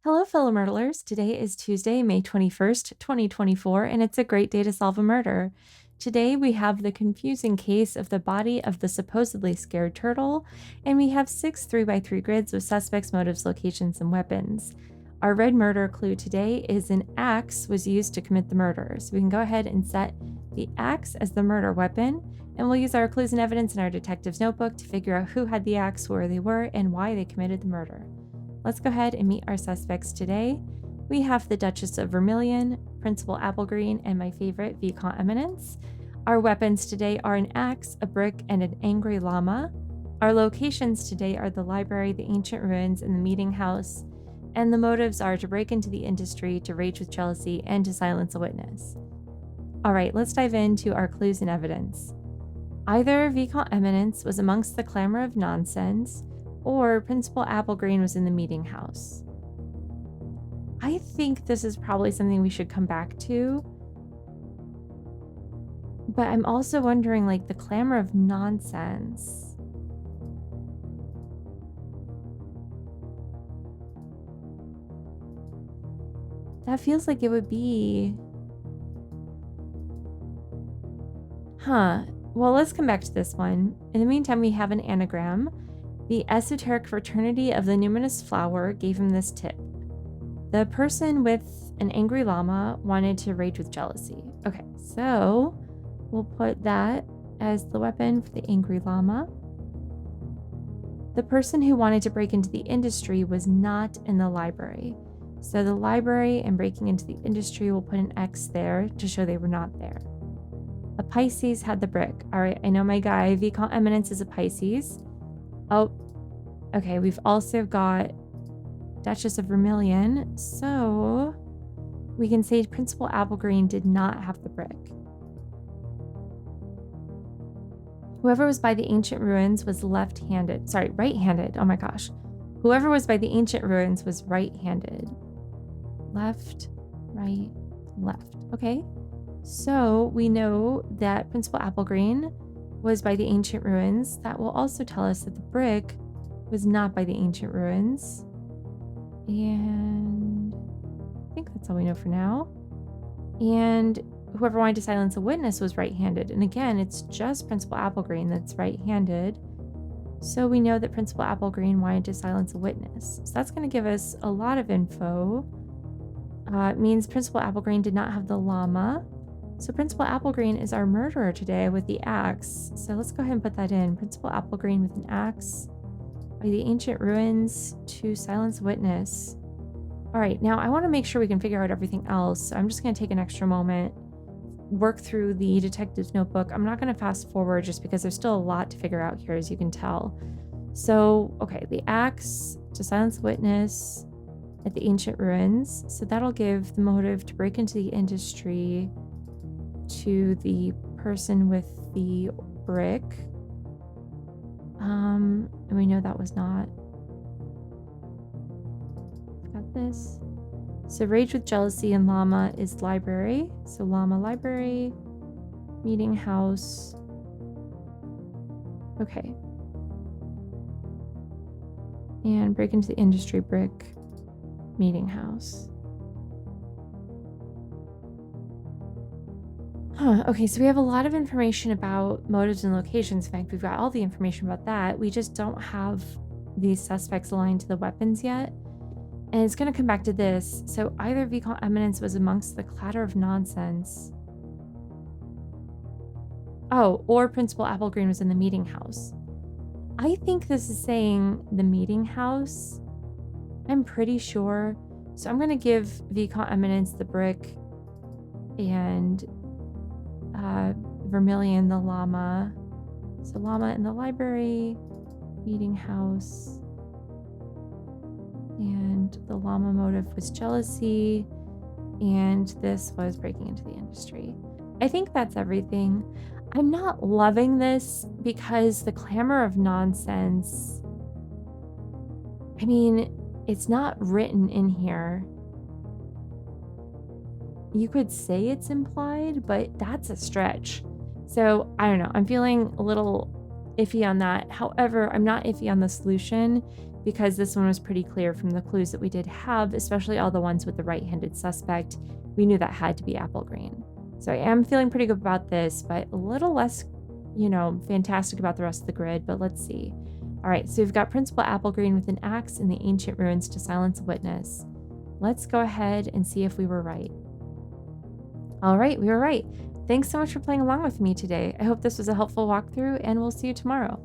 Hello, fellow Murdlers. Today is Tuesday, May 21st, 2024, and it's a great day to solve a murder. Today, we have the confusing case of the body of the supposedly scared turtle, and we have 6 3x3 grids with suspects, motives, locations, and weapons. Our red murder clue today is an axe was used to commit the murder. So we can go ahead and set the axe as the murder weapon, and we'll use our clues and evidence in our detective's notebook to figure out who had the axe, where they were, and why they committed the murder. Let's go ahead and meet our suspects today. We have the Duchess of Vermilion, Principal Applegreen, and my favorite, Vicomte Eminence. Our weapons today are an axe, a brick, and an angry llama. Our locations today are the library, the ancient ruins, and the meeting house. And the motives are to break into the industry, to rage with jealousy, and to silence a witness. All right, let's dive into our clues and evidence. Either Vicomte Eminence was amongst the clamor of nonsense, or Principal Applegreen was in the meeting house. I think this is probably something we should come back to. But I'm also wondering, like, the clamor of nonsense. That feels like it would be... Well, let's come back to this one. In the meantime, we have an anagram. The esoteric fraternity of the numinous flower gave him this tip. The person with an angry llama wanted to rage with jealousy. Okay, so we'll put that as the weapon for the angry llama. The person who wanted to break into the industry was not in the library. So the library and breaking into the industry, we'll put an X there to show they were not there. A Pisces had the brick. All right, I know my guy, Vicomte Eminence, is a Pisces. Oh, okay, we've also got Duchess of Vermilion, so we can say Principal Applegreen did not have the brick. Whoever was by the ancient ruins was right-handed. Oh my gosh. Whoever was by the ancient ruins was right-handed. Left, right, left. Okay, so we know that Principal Applegreen was by the ancient ruins. That will also tell us that the brick was not by the ancient ruins. And I think that's all we know for now. And whoever wanted to silence a witness was right-handed. And again, it's just Principal Applegreen that's right-handed. So we know that Principal Applegreen wanted to silence a witness. So that's going to give us a lot of info. It means Principal Applegreen did not have the llama. So Principal Applegreen is our murderer today with the axe. So let's go ahead and put that in. Principal Applegreen with an axe by the ancient ruins to silence witness. All right, now I want to make sure we can figure out everything else. So I'm just going to take an extra moment, work through the detective's notebook. I'm not going to fast forward just because there's still a lot to figure out here, as you can tell. So, okay, the axe to silence witness at the ancient ruins. So that'll give the motive to break into the industry to the person with the brick. And we know that was not. Got this. So rage with jealousy and llama is library. So llama, library, meeting house. Okay. And break into the industry, brick, meeting house. Okay, so we have a lot of information about motives and locations. In fact, we've got all the information about that. We just don't have these suspects aligned to the weapons yet. And it's going to come back to this. So either Vicomte Eminence was amongst the clatter of nonsense. Oh, or Principal Applegreen was in the meeting house. I think this is saying the meeting house. I'm pretty sure. So I'm going to give Vicomte Eminence the brick and Vermilion the llama. So llama in the library, meeting house. And the llama motive was jealousy. And this was breaking into the industry. I think that's everything. I'm not loving this because the clamor of nonsense, I mean, it's not written in here. You could say it's implied, but that's a stretch. So I don't know. I'm feeling a little iffy on that. However, I'm not iffy on the solution because this one was pretty clear from the clues that we did have, especially all the ones with the right-handed suspect. We knew that had to be apple green. So I am feeling pretty good about this, but a little less, fantastic about the rest of the grid, but let's see. All right, so we've got Principal Applegreen with an axe in the ancient ruins to silence a witness. Let's go ahead and see if we were right. All right, we were right. Thanks so much for playing along with me today. I hope this was a helpful walkthrough, and we'll see you tomorrow.